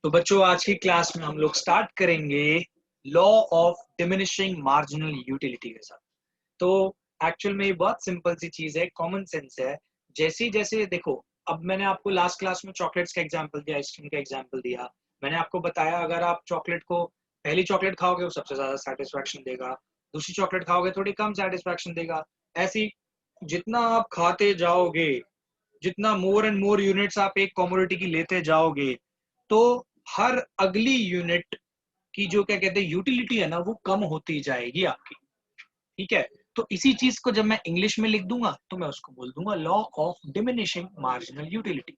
तो बच्चों आज की क्लास में हम लोग स्टार्ट करेंगे law of diminishing marginal utility के साथ। तो एक्चुअल में ये बहुत सिंपल सी चीज है, कॉमन सेंस है। जैसे जैसे देखो, अब मैंने आपको लास्ट क्लास में चॉकलेट्स का एग्जांपल दिया, आइसक्रीम का एग्जांपल दिया। मैंने आपको बताया अगर आप चॉकलेट को पहली चॉकलेट खाओगे वो सबसे ज्यादा सेटिस्फैक्शन देगा, दूसरी चॉकलेट खाओगे थोड़ी कम सेटिस्फैक्शन देगा। ऐसी जितना आप खाते जाओगे, जितना मोर एंड मोर यूनिट्स आप एक कमोडिटी की लेते जाओगे, तो हर अगली यूनिट की जो क्या कहते हैं यूटिलिटी है ना, वो कम होती जाएगी आपकी। ठीक है, तो इसी चीज को जब मैं इंग्लिश में लिख दूंगा तो मैं उसको बोल दूंगा law of diminishing marginal utility.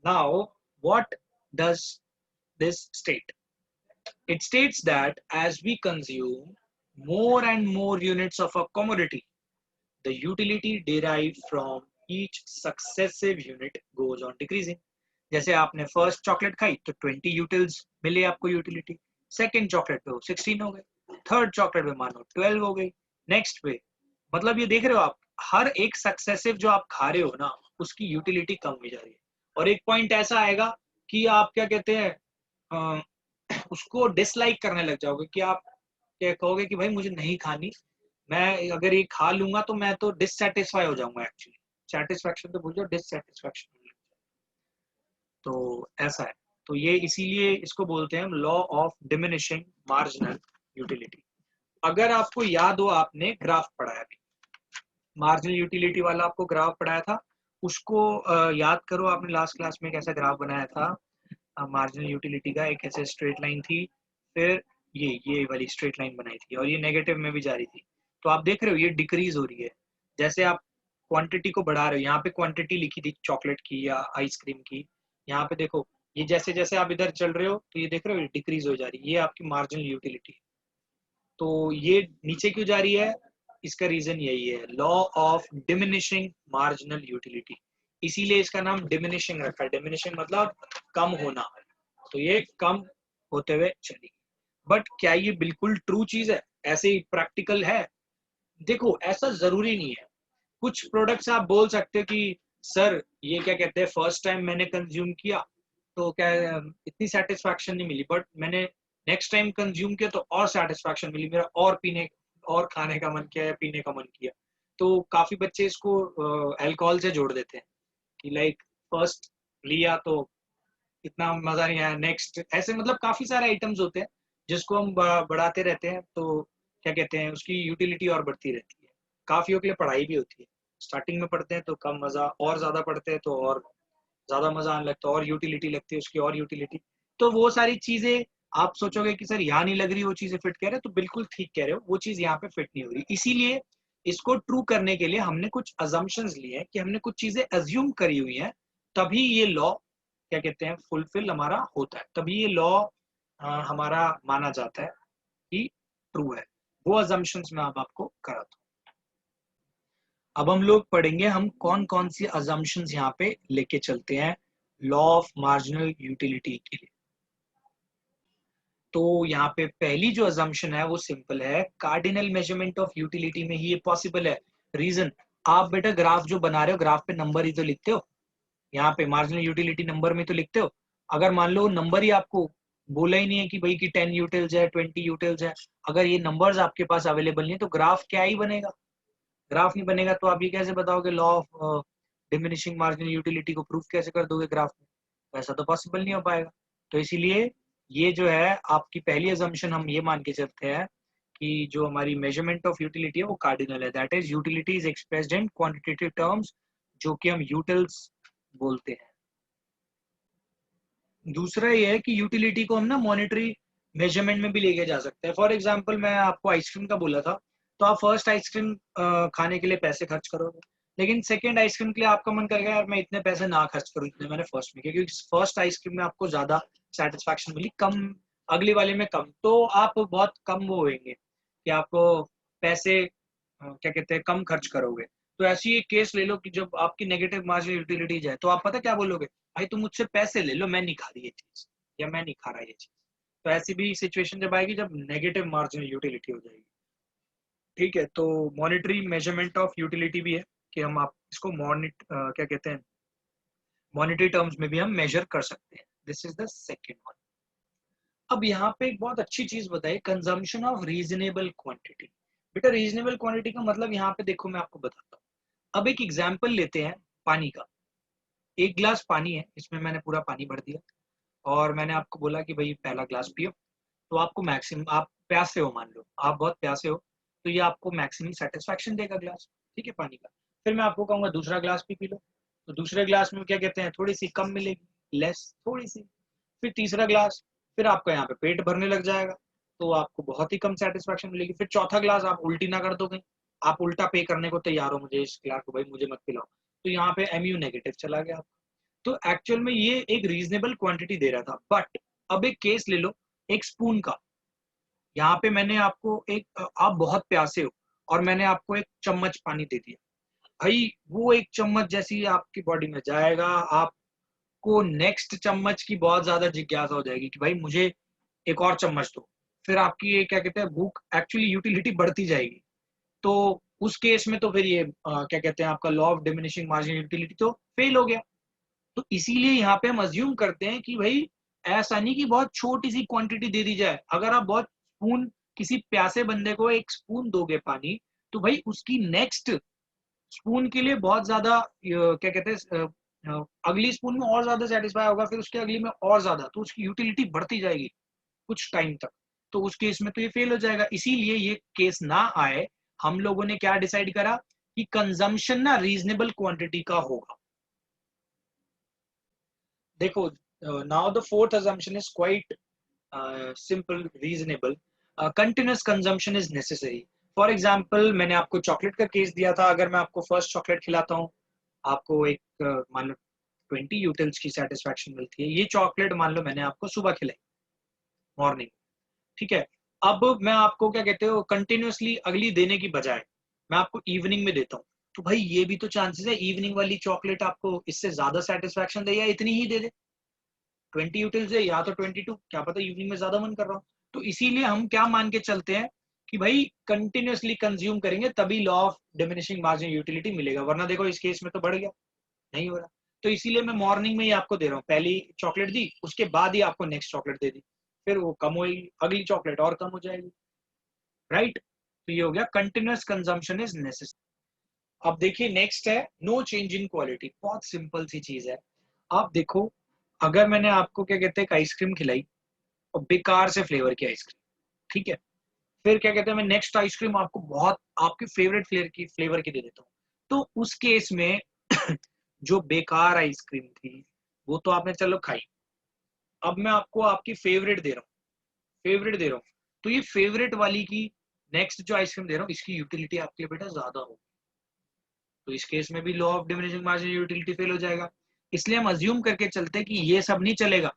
Now what does this state? It states that as we consume more and more units of a commodity, the utility derived from each successive unit goes on decreasing. जैसे आपने first chocolate खाई तो 20 utils मिले आपको utility, second chocolate पे वो 16 हो गए, थर्ड चॉकलेट पे मानो 12 हो गई, नेक्स्ट पे। मतलब ये देख रहे हो आप, हर एक सक्सेसिव जो आप खा रहे हो ना उसकी यूटिलिटी कम हो जा रही है। और एक पॉइंट ऐसा आएगा कि आप क्या कहते हैं, उसको डिसलाइक करने लग जाओगे कि आप क्या कहोगे कि भाई मुझे नहीं खानी, मैं अगर ये खा लूंगा तो मैं तो डिससेटिस्फाई हो जाऊंगा। एक्चुअली सेटिस्फैक्शन तो भूल जाओ, डिससेटिस्फैक्शन। तो ऐसा है। तो ये इसीलिए इसको बोलते हैं हम law of diminishing marginal utility. अगर आपको याद हो, आपने ग्राफ पढ़ाया भी, मार्जिनल यूटिलिटी वाला आपको ग्राफ पढ़ाया था, उसको याद करो आपने लास्ट क्लास में कैसा ग्राफ बनाया था। मार्जिनल यूटिलिटी का एक ऐसे स्ट्रेट लाइन थी, फिर ये वाली स्ट्रेट लाइन बनाई थी और ये नेगेटिव में भी जा रही थी। तो आप देख रहे हो ये डिक्रीज हो रही है जैसे आप क्वांटिटी को बढ़ा रहे हो। यहाँ पे क्वांटिटी लिखी थी चॉकलेट की या आइसक्रीम की, यहाँ पे देखो ये जैसे जैसे आप इधर चल रहे हो तो ये देख रहे हो डिक्रीज हो जा रही है, ये आपकी मार्जिनल यूटिलिटी है। तो ये नीचे क्यों जा रही है, इसका रीजन यही है, law of diminishing marginal utility. इसीलिए इसका नाम डिमिनिशिंग रखा है। डिमिनिशिंग मतलब कम होना, तो ये कम होते हुए चली। बट क्या ये बिल्कुल ट्रू चीज है, ऐसे ही प्रैक्टिकल है? देखो ऐसा जरूरी नहीं है। कुछ प्रोडक्ट्स आप बोल सकते हो कि सर ये क्या कहते हैं फर्स्ट टाइम मैंने कंज्यूम किया तो क्या इतनी सेटिस्फैक्शन नहीं मिली, बट मैंने नेक्स्ट टाइम कंज्यूम किया तो और सेटिस्फैक्शन मिली, मेरा और पीने और खाने का मन किया या पीने का मन किया। तो काफी बच्चे इसको अल्कोहल से जोड़ देते हैं कि लाइक फर्स्ट लिया तो इतना मजा नहीं आया, नेक्स्ट ऐसे। मतलब काफी सारे आइटम्स होते हैं जिसको हम बढ़ाते रहते हैं, तो क्या कहते हैं उसकी यूटिलिटी और बढ़ती रहती है। काफियों के लिए पढ़ाई भी होती है, स्टार्टिंग में पढ़ते हैं तो कम मजा, और ज्यादा पढ़ते हैं तो और ज्यादा मजा आने लगता है, और यूटिलिटी लगती है उसकी और यूटिलिटी। तो वो सारी चीजें आप सोचोगे कि सर यहाँ नहीं लग रही वो चीजें फिट कह रहे हो, तो बिल्कुल ठीक कह रहे हो, वो चीज यहाँ पे फिट नहीं हो रही। इसीलिए इसको ट्रू करने के लिए हमने कुछ अजम्पशंस लिए हैं कि हमने कुछ चीजें अज्यूम करी हुई हैं, तभी ये लॉ क्या कहते हैं फुलफिल हमारा होता है, तभी ये लॉ हमारा माना जाता है कि ट्रू है। वो अजम्पशंस मैं अब आपको कराता हूँ। अब हम लोग पढ़ेंगे हम कौन कौन सी अजम्पशंस यहाँ पे लेके चलते हैं लॉ ऑफ मार्जिनल यूटिलिटी के लिए। तो यहाँ पे पहली जो अजम्पशन है वो सिंपल है, कार्डिनल मेजरमेंट ऑफ यूटिलिटी में ही ये पॉसिबल है। रीजन, आप बेटा ग्राफ जो बना रहे हो ग्राफ पे नंबर ही तो लिखते हो, यहाँ पे मार्जिनल यूटिलिटी नंबर में तो लिखते हो। अगर मान लो नंबर ही आपको बोला ही नहीं है कि भाई कि 10 यूटिल्स है 20 यूटिल्स है, अगर ये नंबर्स आपके पास अवेलेबल नहीं है तो ग्राफ क्या ही बनेगा, ग्राफ नहीं बनेगा। तो आप ये कैसे बताओगे law of diminishing marginal utility को प्रूफ कैसे कर दोगे ग्राफ में? ऐसा तो पॉसिबल नहीं हो पाएगा। तो इसीलिए ये जो है आपकी पहली अजम्पशन, हम ये मान के चलते हैं कि जो हमारी मेजरमेंट ऑफ यूटिलिटी है वो कार्डिनल है, that is utility is expressed in quantitative terms, जो कि हम यूटिल्स बोलते हैं। दूसरा ये है कि यूटिलिटी को हम ना मॉनेटरी मेजरमेंट में भी लेके जा सकते हैं। फॉर एग्जांपल मैं आपको आइसक्रीम का बोला था, तो आप फर्स्ट आइसक्रीम खाने के लिए पैसे खर्च करोगे, लेकिन सेकंड आइसक्रीम के लिए आपका मन करेगा यार मैं इतने पैसे ना खर्च करूं जितने मैंने फर्स्ट में किए, क्योंकि फर्स्ट आइसक्रीम में आपको ज्यादा सेटिस्फैक्शन मिली, कम अगली वाले में कम, तो आप बहुत कम वो होंगे कि आपको पैसे क्या कहते हैं कम खर्च करोगे। तो ऐसी एक केस ले लो कि जब आपकी नेगेटिव मार्जिनल यूटिलिटी जाए तो आप पता क्या बोलोगे, भाई तुम मुझसे पैसे ले लो, मैं नहीं खा रही ये चीज या मैं नहीं खा रहा ये चीज। तो ऐसी भी सिचुएशन जब आएगी जब नेगेटिव मार्जिनल यूटिलिटी हो जाएगी। ठीक है, तो मॉनिटरी मेजरमेंट ऑफ यूटिलिटी भी है कि हम आप इसको क्या कहते हैं मॉनेटरी टर्म्स में भी हम मेजर कर सकते हैं। This is the second one. अब यहाँ पे एक बहुत अच्छी चीज बताइए, कंजम्पशन ऑफ रीजनेबल क्वांटिटी। बेटा रीजनेबल क्वांटिटी का मतलब यहाँ पे देखो मैं आपको बताता हूँ। अब एक एग्जाम्पल लेते हैं पानी का। एक गिलास पानी है, इसमें मैंने पूरा पानी भर दिया और मैंने आपको बोला कि भाई पहला ग्लास पियो। तो आपको मैक्सिमम, आप प्यासे हो, मान लो आप बहुत प्यासे हो, तो ये आपको मैक्सिमम सेटिस्फैक्शन देगा ग्लास, ठीक है, पानी का। फिर मैं आपको कहूंगा दूसरा ग्लास भी पी लो, तो दूसरे ग्लास में क्या कहते हैं, थोड़ी सी कम मिलेगी, लेस थोड़ी सी। फिर तीसरा ग्लास, फिर आपका यहाँ पे पेट भरने लग जाएगा, तो आपको बहुत ही कम सेटिस्फैक्शन मिलेगी। फिर चौथा ग्लास आप उल्टी ना कर दो कहीं, आप उल्टा पे करने को तैयार हो, मुझे इस ग्लास को भाई मुझे मत पिलाओ, तो यहाँ पे MU नेगेटिव चला गया। तो एक्चुअल में ये एक रीजनेबल क्वांटिटी दे रहा था। बट अब एक केस ले लो एक स्पून का। यहाँ पे मैंने आपको एक, आप बहुत प्यासे हो और मैंने आपको एक चम्मच पानी दे दिया। भाई वो एक चम्मच जैसी आपकी बॉडी में जाएगा, आपको नेक्स्ट चम्मच की बहुत ज्यादा जिज्ञासा हो जाएगी कि भाई मुझे एक और चम्मच दो। फिर आपकी ये क्या कहते हैं, भूख एक्चुअली यूटिलिटी बढ़ती जाएगी। तो उस केस में तो फिर ये क्या कहते हैं, आपका law of diminishing marginal utility तो फेल हो गया। तो इसीलिए यहाँ पे हम अज्यूम करते हैं कि भाई ऐसा नहीं कि बहुत छोटी सी क्वांटिटी दे दी जाए। अगर आप बहुत स्पून, किसी प्यासे बंदे को एक स्पून दोगे पानी, तो भाई उसकी नेक्स्ट स्पून के लिए बहुत ज्यादा क्या कहते हैं, अगली स्पून में और ज्यादा सेटिस्फाई होगा, फिर उसके अगली में और ज्यादा, तो उसकी यूटिलिटी बढ़ती जाएगी कुछ टाइम तक। तो उस केस में तो ये फेल हो जाएगा। इसीलिए ये केस ना आए, हम लोगों ने क्या डिसाइड करा कि कंजम्पशन ना रीजनेबल क्वांटिटी का होगा। देखो, now the fourth assumption is quite simple, reasonable. Continuous consumption is necessary. For example मैंने आपको चॉकलेट का केस दिया था। अगर मैं आपको फर्स्ट चॉकलेट खिलाता हूँ, आपको एक मान लो 20 यूटिल्स की सेटिस्फैक्शन मिलती है। ये चॉकलेट मान लो मैंने आपको सुबह खिलाई, मॉर्निंग, ठीक है। अब मैं आपको क्या कहते हो, कंटिन्यूअसली अगली देने की बजाय मैं आपको इवनिंग में देता हूँ, तो भाई ये भी तो चांसेस है इवनिंग वाली चॉकलेट आपको इससे ज्यादा सेटिस्फैक्शन दे या इतनी ही दे दे। 20 यूटिल्स है या तो 22, क्या पता इवनिंग में ज्यादा मन कर रहा हूँ। तो इसीलिए हम क्या मान के चलते हैं कि भाई कंटिन्यूअसली कंज्यूम करेंगे तभी law of diminishing marginal utility मिलेगा, वरना देखो इस केस में तो बढ़ गया, नहीं हो रहा। तो इसीलिए मैं मॉर्निंग में ही आपको दे रहा हूँ, पहली चॉकलेट दी उसके बाद ही आपको नेक्स्ट चॉकलेट दे दी, फिर वो कम होगी, अगली चॉकलेट और कम हो जाएगी, राइट। तो ये हो गया कंटिन्यूअस कंजम्पशन इज नेसेसरी। अब देखिए नेक्स्ट है नो चेंज इन क्वालिटी। बहुत सिंपल सी चीज है। आप देखो, अगर मैंने आपको क्या कहते हैं आइसक्रीम खिलाई और बेकार से फ्लेवर की आइसक्रीम, ठीक है, फिर क्या कहते हैं मैं नेक्स्ट आइसक्रीम आपको बहुत आपके फेवरेट फ्लेवर की दे देता हूँ, तो उस केस में जो बेकार आइसक्रीम थी वो तो आपने चलो खाई, अब मैं आपको आपकी फेवरेट दे रहा हूँ, फेवरेट दे रहा हूँ, तो ये फेवरेट वाली की नेक्स्ट जो आइसक्रीम दे रहा हूँ इसकी यूटिलिटी आपके लिए बेटा ज्यादा होगी। तो इस केस में भी law of diminishing marginal utility fail हो जाएगा। इसलिए हम अज्यूम करके चलते हैं कि ये सब नहीं चलेगा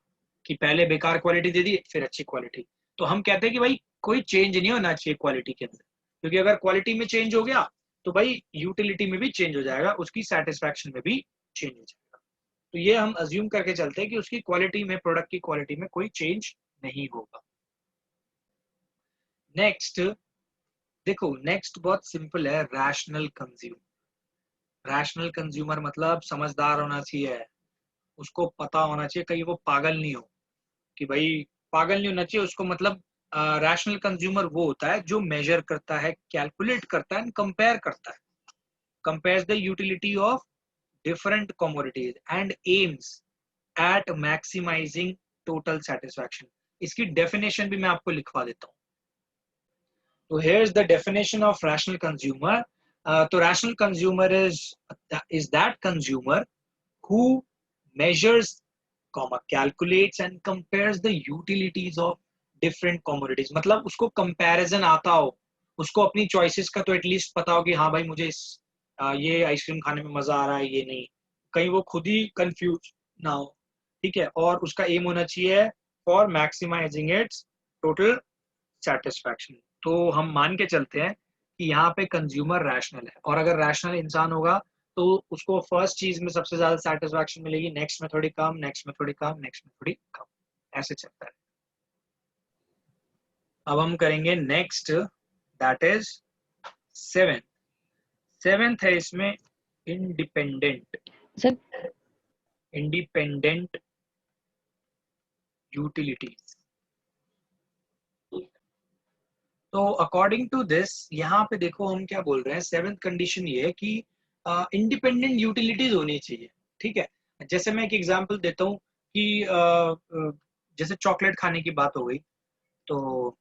कि पहले बेकार क्वालिटी दे दी फिर अच्छी क्वालिटी। तो हम कहते हैं कि भाई कोई चेंज नहीं होना चाहिए क्वालिटी के अंदर, क्योंकि अगर क्वालिटी में चेंज हो गया तो भाई यूटिलिटी में भी चेंज हो जाएगा, उसकी सेटिस्फैक्शन में भी चेंज हो जाएगा। तो ये हम अज्यूम करके चलते हैं कि उसकी क्वालिटी में, प्रोडक्ट की क्वालिटी में कोई चेंज नहीं होगा। नेक्स्ट देखो, नेक्स्ट बहुत सिंपल है, रैशनल कंज्यूमर। रैशनल कंज्यूमर मतलब समझदार होना चाहिए, उसको पता होना चाहिए, कहीं वो पागल नहीं हो कि भाई, पागल नहीं होना चाहिए उसको। मतलब रैशनल कंज्यूमर वो होता है जो मेजर करता है, कैलकुलेट करता है, कंपेयर करता है, compares the utility of different commodities and aims at maximising total satisfaction. इसकी डेफिनेशन भी मैं आपको लिखवा देता हूँ। तो here is the definition of rational consumer. तो rational consumer is that consumer who measures, calculates and compares the utilities of different commodities। मतलब उसको comparison आता हो, उसको अपनी choices का तो एटलीस्ट पता हो कि हाँ भाई मुझे ये आइसक्रीम खाने में मजा आ रहा है, ये नहीं, कहीं वो खुद ही कंफ्यूज ना हो, ठीक है। और उसका एम होना चाहिए for maximising its total satisfaction. तो हम मान के चलते हैं कि यहाँ पे कंज्यूमर रैशनल है, और अगर रैशनल इंसान होगा तो उसको फर्स्ट चीज में सबसे ज्यादा सेटिस्फैक्शन मिलेगी, नेक्स्ट में थोड़ी कम, नेक्स्ट में थोड़ी कम, नेक्स्ट में थोड़ी कम, ऐसे चलता है। अब हम करेंगे next, that is seventh. Seventh है इसमें इंडिपेंडेंट। Sir independent utilities. तो अकॉर्डिंग टू दिस यहाँ पे देखो हम क्या बोल रहे हैं, सेवेंथ कंडीशन ये है कि इंडिपेंडेंट यूटिलिटीज होनी चाहिए। ठीक है, जैसे मैं एक एग्जांपल देता हूँ कि जैसे चॉकलेट खाने की बात हो गई, तो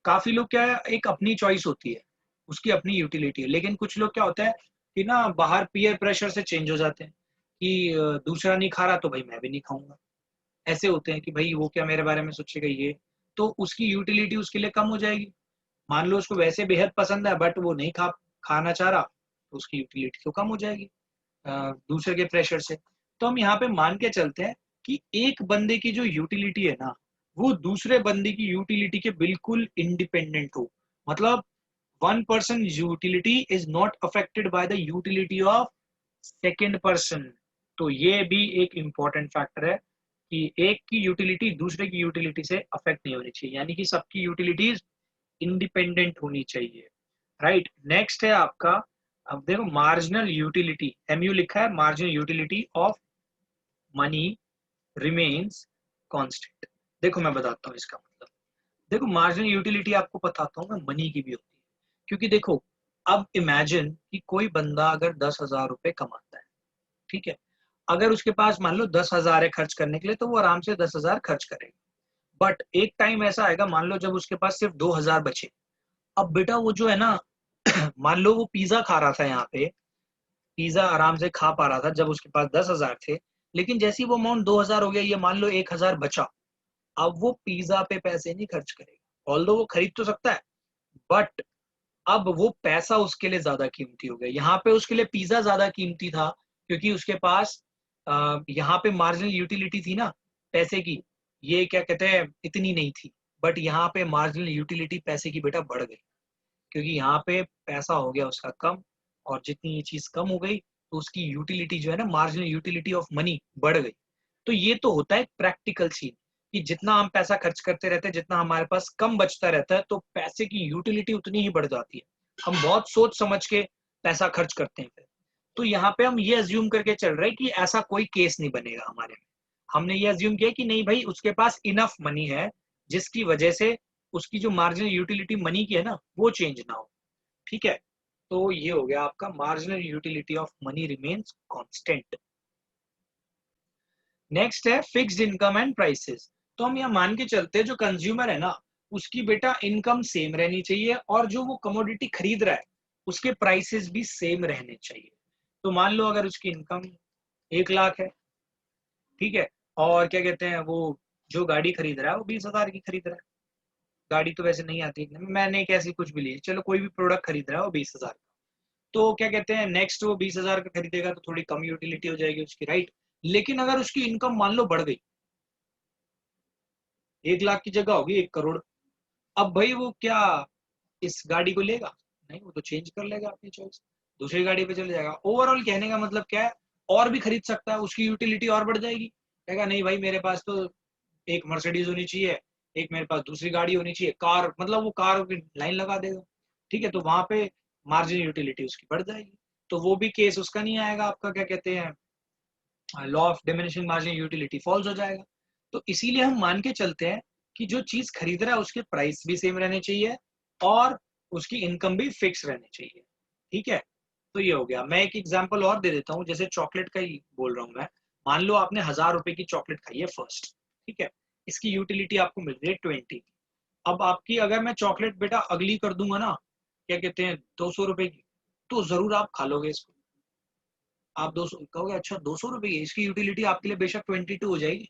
काफी लोग क्या है, एक अपनी चॉइस होती है, उसकी अपनी यूटिलिटी है, लेकिन कुछ लोग क्या होता है कि ना बाहर पीयर प्रेशर से चेंज हो जाते हैं कि दूसरा नहीं खा रहा तो भाई मैं भी नहीं खाऊंगा। ऐसे होते हैं कि भाई वो क्या मेरे बारे में सोचेगा ये, तो उसकी यूटिलिटी उसके लिए कम हो जाएगी। मान लो उसको वैसे बेहद पसंद है बट वो नहीं खाना चाह रहा, तो उसकी यूटिलिटी तो कम हो जाएगी दूसरे के प्रेशर से। तो हम यहाँ पे मान के चलते हैं कि एक बंदे की जो यूटिलिटी है ना, वो दूसरे बंदे की यूटिलिटी के बिल्कुल इंडिपेंडेंट हो। मतलब one person utility is not affected by the utility of second person. तो ये भी एक इंपॉर्टेंट फैक्टर है कि एक की यूटिलिटी दूसरे की यूटिलिटी से अफेक्ट नहीं होनी चाहिए, यानी कि सबकी यूटिलिटीज इंडिपेंडेंट होनी चाहिए। राइट, नेक्स्ट है आपका, अब देखो मार्जिनल यूटिलिटी, एमयू लिखा है, marginal utility of money remains constant. देखो मैं बताता हूँ इसका मतलब। देखो मार्जिनल यूटिलिटी आपको बताता हूँ मैं, मनी की भी होती है। क्योंकि देखो अब इमेजिन कि कोई बंदा अगर 10,000 रुपए कमाता है, ठीक है, अगर उसके पास मान लो 10,000 है खर्च करने के लिए, तो वो आराम से 10,000 खर्च करेगा। बट एक टाइम ऐसा आएगा, मान लो जब उसके पास सिर्फ 2,000 बचे। अब बेटा वो जो है ना मान लो वो पिज्जा खा रहा था यहाँ पे, पिज्जा आराम से खा पा रहा था जब उसके पास 10,000 थे, लेकिन जैसे ही वो अमाउंट 2,000 हो गया, ये मान लो 1,000 बचा, अब वो पिज्जा पे पैसे नहीं खर्च करेगा। ऑल्दो वो खरीद तो सकता है, बट अब वो पैसा उसके लिए ज्यादा कीमती हो गया। यहाँ पे उसके लिए पिज्जा ज्यादा कीमती था, क्योंकि उसके पास यहाँ पे मार्जिनल यूटिलिटी थी ना पैसे की, ये क्या कहते हैं इतनी नहीं थी। बट यहाँ पे मार्जिनल यूटिलिटी पैसे की बेटा बढ़ गई, क्योंकि यहाँ पे पैसा हो गया उसका कम, और जितनी ये चीज कम हो गई तो उसकी यूटिलिटी जो है ना, मार्जिनल यूटिलिटी ऑफ मनी बढ़ गई। तो ये तो होता है प्रैक्टिकल सीन कि जितना हम पैसा खर्च करते रहते हैं, जितना हमारे पास कम बचता रहता है, तो पैसे की यूटिलिटी उतनी ही बढ़ जाती है। हम बहुत सोच समझ के पैसा खर्च करते हैं फिर। तो यहाँ पे हम ये अज्यूम करके चल रहे हैं कि ऐसा कोई केस नहीं बनेगा हमारे में। हमने ये अज्यूम किया कि नहीं भाई उसके पास इनफ मनी है, जिसकी वजह से उसकी जो मार्जिनल यूटिलिटी मनी की है ना, वो चेंज ना हो। ठीक है, तो ये हो गया आपका marginal utility of money remains constant. Next है फिक्स्ड इनकम एंड प्राइसेस। तो हम यहाँ मान के चलते हैं जो कंज्यूमर है ना, उसकी बेटा इनकम सेम रहनी चाहिए, और जो वो कमोडिटी खरीद रहा है उसके प्राइसेस भी सेम रहने चाहिए। तो मान लो अगर उसकी इनकम 1 लाख है, ठीक है, और क्या कहते हैं वो जो गाड़ी खरीद रहा है वो 20,000 की खरीद रहा है। गाड़ी तो वैसे नहीं आती, मैंने एक ऐसी कुछ भी ली, चलो कोई भी प्रोडक्ट खरीद रहा है वो 20,000, तो क्या कहते हैं नेक्स्ट वो 20,000 का खरीदेगा तो थोड़ी कम यूटिलिटी हो जाएगी उसकी, राइट। लेकिन अगर उसकी इनकम मान लो बढ़ गई, 1 लाख की जगह होगी 1 करोड़, अब भाई वो क्या इस गाड़ी को लेगा? नहीं, वो तो चेंज कर लेगा अपनी चॉइस, दूसरी गाड़ी पे चले जाएगा। ओवरऑल कहने का मतलब क्या है, और भी खरीद सकता है, उसकी यूटिलिटी और बढ़ जाएगी। कहेगा नहीं भाई मेरे पास तो एक मर्सिडीज होनी चाहिए, एक मेरे पास दूसरी गाड़ी होनी चाहिए, कार, मतलब वो कार की लाइन लगा देगा। ठीक है, तो वहां पे मार्जिन यूटिलिटी उसकी बढ़ जाएगी। तो वो भी केस उसका नहीं आएगा, आपका क्या कहते हैं law of diminishing margin utility falls हो जाएगा। तो इसीलिए हम मान के चलते हैं कि जो चीज खरीद रहा है उसके प्राइस भी सेम रहने चाहिए, और उसकी इनकम भी फिक्स रहनी चाहिए। ठीक है, तो ये हो गया। मैं एक एग्जांपल और दे देता हूँ, जैसे चॉकलेट का ही बोल रहा हूँ मैं। मान लो आपने 1,000 रुपए की चॉकलेट खाई है फर्स्ट, ठीक है, इसकी यूटिलिटी आपको मिल रही है 20। अब आपकी अगर मैं चॉकलेट बेटा अगली कर दूंगा ना, क्या कहते हैं 200 रुपए की, तो जरूर आप खा लोगे इसको। आप 200 कहोगे अच्छा 200 रुपए की, इसकी यूटिलिटी आपके लिए बेशक 22 हो जाएगी।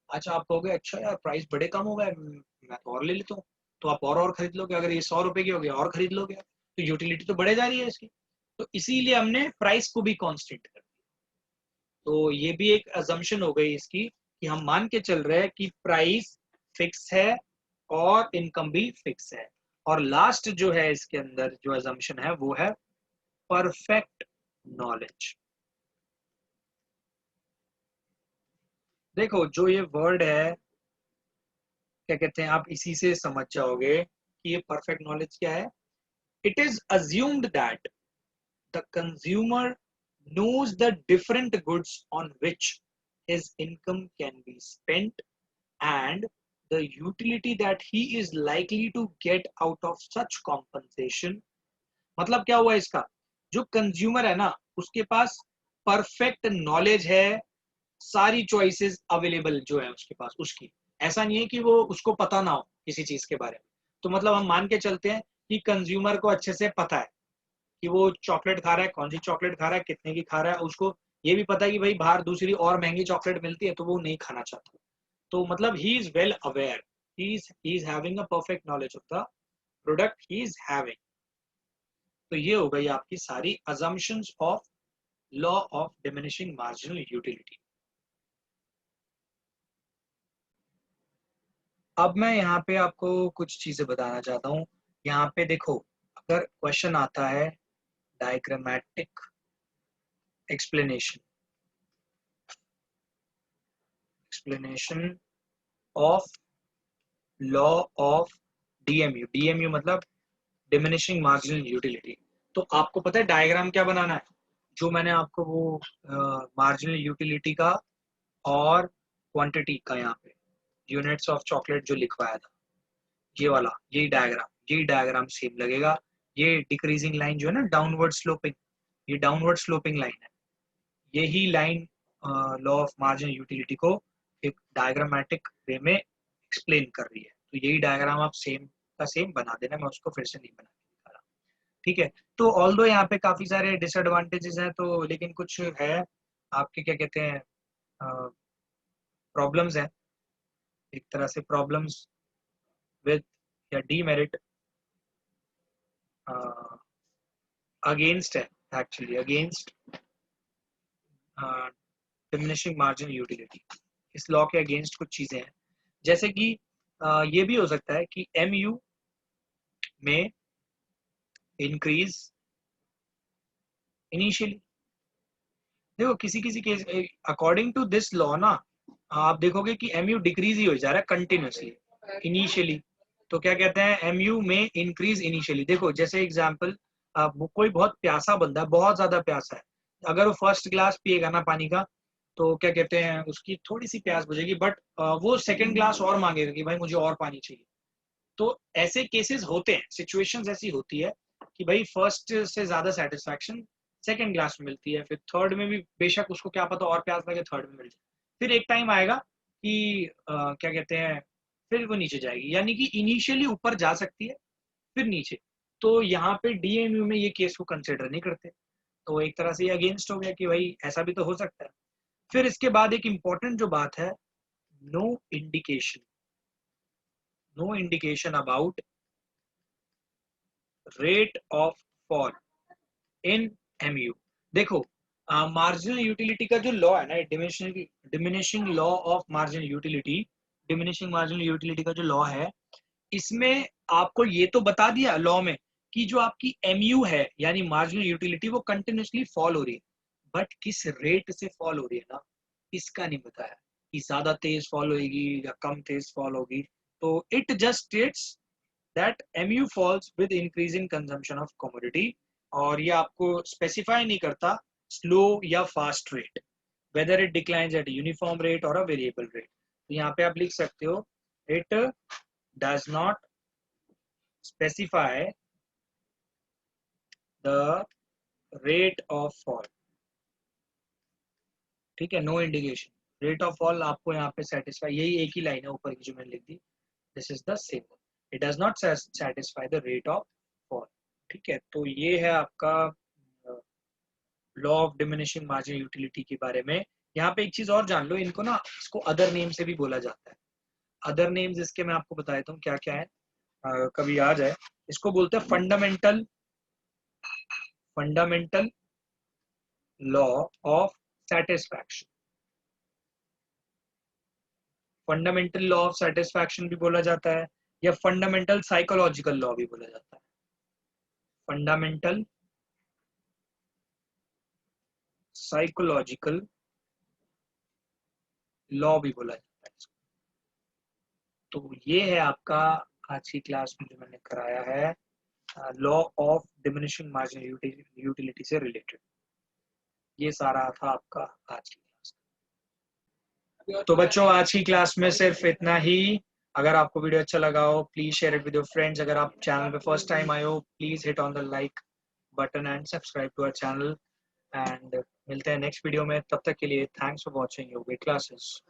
अच्छा आप कहोगे अच्छा यार प्राइस बड़े कम हो गए, मैं तो और ले लेता हूँ। तो आप और खरीद लोगे, अगर ये 100 रुपए की हो गया और खरीद लोगे, तो यूटिलिटी तो बढ़े जा रही है इसकी। तो इसीलिए हमने प्राइस को भी कांस्टेंट कर दिया। तो ये भी एक अजम्पशन हो गई इसकी, कि हम मान के चल रहे हैं कि प्राइस फिक्स है और इनकम भी फिक्स है। और लास्ट जो है इसके अंदर जो अजम्पशन है वो है परफेक्ट नॉलेज। देखो जो ये वर्ड है, क्या कहते हैं, आप इसी से समझ जाओगे कि ये परफेक्ट नॉलेज क्या है। It is assumed that the consumer knows the different goods on which his income can be spent and the utility that he is likely to get out of such compensation. मतलब क्या हुआ इसका, जो consumer है ना उसके पास perfect knowledge है, सारी चॉइसेस अवेलेबल जो है उसके पास उसकी, ऐसा नहीं है कि वो उसको पता ना हो किसी चीज के बारे में। तो मतलब हम मान के चलते हैं कि कंज्यूमर को अच्छे से पता है कि वो चॉकलेट खा रहा है, कौन सी चॉकलेट खा रहा है, कितने की खा रहा है, उसको ये भी पता है कि भाई बाहर दूसरी और महंगी चॉकलेट मिलती है तो वो नहीं खाना चाहता। तो मतलब he is well aware, he is having a perfect knowledge of the product he is having. तो ये हो गई आपकी सारी assumptions of law of diminishing marginal utility. अब मैं यहाँ पे आपको कुछ चीजें बताना चाहता हूँ। यहाँ पे देखो, अगर क्वेश्चन आता है diagrammatic explanation of law of DMU, DMU मतलब डिमिनिशिंग मार्जिनल यूटिलिटी। तो आपको पता है डायग्राम क्या बनाना है, जो मैंने आपको वो मार्जिनल यूटिलिटी का और क्वांटिटी का यहाँ पे यूनिट्स ऑफ चॉकलेट जो लिखवाया था, ये वाला यही डायग्राम सेम लगेगा। ये डिक्रीजिंग लाइन जो है ना, डाउनवर्ड स्लोपिंग, ये डाउनवर्ड स्लोपिंग लाइन है। यही line law of marginal utility को एक डायग्रामेटिक वे में एक्सप्लेन कर रही है। तो यही डायग्राम आप सेम का सेम बना देना, मैं उसको फिर से नहीं बना के दिखा रहा। ठीक है, तो ऑल्दो यहाँ पे काफी सारे डिसएडवांटेजेस हैं, तो लेकिन कुछ है आपके क्या कहते हैं प्रॉब्लम्स हैं, एक तरह से प्रॉब्लम्स विद या डीमेरिट अगेंस्ट है, actually against diminishing margin utility. इस लॉ के अगेंस्ट कुछ चीजें हैं, जैसे कि ये भी हो सकता है कि एमयू में इंक्रीज इनिशियली। देखो किसी किसी case according to this law ना, आप देखोगे कि एमयू डिक्रीज ही हो जा रहा है कंटिन्यूसली इनिशियली। तो क्या कहते हैं, एमयू में इंक्रीज इनिशियली। देखो जैसे एग्जांपल, कोई बहुत प्यासा बंदा है, बहुत ज्यादा प्यासा है, अगर वो फर्स्ट ग्लास पिएगा ना पानी का, तो क्या कहते हैं उसकी थोड़ी सी प्यास बुझेगी, बट वो सेकंड ग्लास और मांगेगा कि भाई मुझे और पानी चाहिए। तो ऐसे केसेस होते हैं, सिचुएशंस ऐसी होती है कि भाई फर्स्ट से ज्यादा सेटिस्फैक्शन सेकंड क्लास में मिलती है, फिर थर्ड में भी बेशक उसको क्या पता और प्यास लगे थर्ड में मिल जाए, फिर एक टाइम आएगा कि क्या कहते हैं फिर वो नीचे जाएगी, यानी कि इनिशियली ऊपर जा सकती है फिर नीचे। तो यहाँ पे डीएमयू में ये केस को कंसिडर नहीं करते, तो एक तरह से ये अगेंस्ट हो गया कि भाई ऐसा भी तो हो सकता है। फिर इसके बाद एक इंपॉर्टेंट जो बात है, no indication, no indication about rate of fall in MU. देखो मार्जिनल यूटिलिटी का जो लॉ है ना, diminishing law of marginal utility, diminishing marginal utility का जो लॉ है, इसमें आपको ये तो बता दिया लॉ में कि जो आपकी एमयू है यानी मार्जिनल यूटिलिटी वो कंटिन्यूसली फॉल हो रही है, बट किस रेट से फॉल हो रही है ना, इसका नहीं बताया कि ज्यादा तेज फॉल होगी या कम तेज फॉल होगी। तो it just states that MU falls with increasing consumption of commodity, और ये आपको स्पेसिफाई नहीं करता स्लो या fast rate, whether it declines at a uniform rate or a variable rate। तो यहाँ पे आप लिख सकते हो it does not specify the rate of fall। ठीक है, no indication rate of fall आपको यहाँ पे सेटिस्फाई, यही एक ही लाइन है ऊपर की जो मैंने लिख दी, this is the same, it does not satisfy the rate of fall. ठीक है, तो ये है आपका law of diminishing marginal utility के बारे में। यहाँ पे एक चीज और जान लो, इनको ना इसको अदर नेम से भी बोला जाता है। अदर नेम्स इसके मैं आपको बता देता हूँ क्या क्या है, कभी आ जाए। इसको बोलते हैं fundamental fundamental law of satisfaction, fundamental law of satisfaction भी बोला जाता है, या फंडामेंटल साइकोलॉजिकल लॉ भी बोला जाता है, फंडामेंटल साइकोलॉजिकल लॉ भी बोला जाता है। तो ये है आपका आज की क्लास में जो मैंने कराया है law of diminishing marginal utility से रिलेटेड। ये सारा था आपका आज की क्लास। तो बच्चों आज की क्लास में सिर्फ इतना ही। अगर आपको वीडियो अच्छा लगा हो please share it with your friends. अगर आप चैनल पे फर्स्ट टाइम आए हो please hit on the like button and subscribe to our channel. And मिलते हैं नेक्स्ट वीडियो में, तब तक के लिए thanks for watching your classes.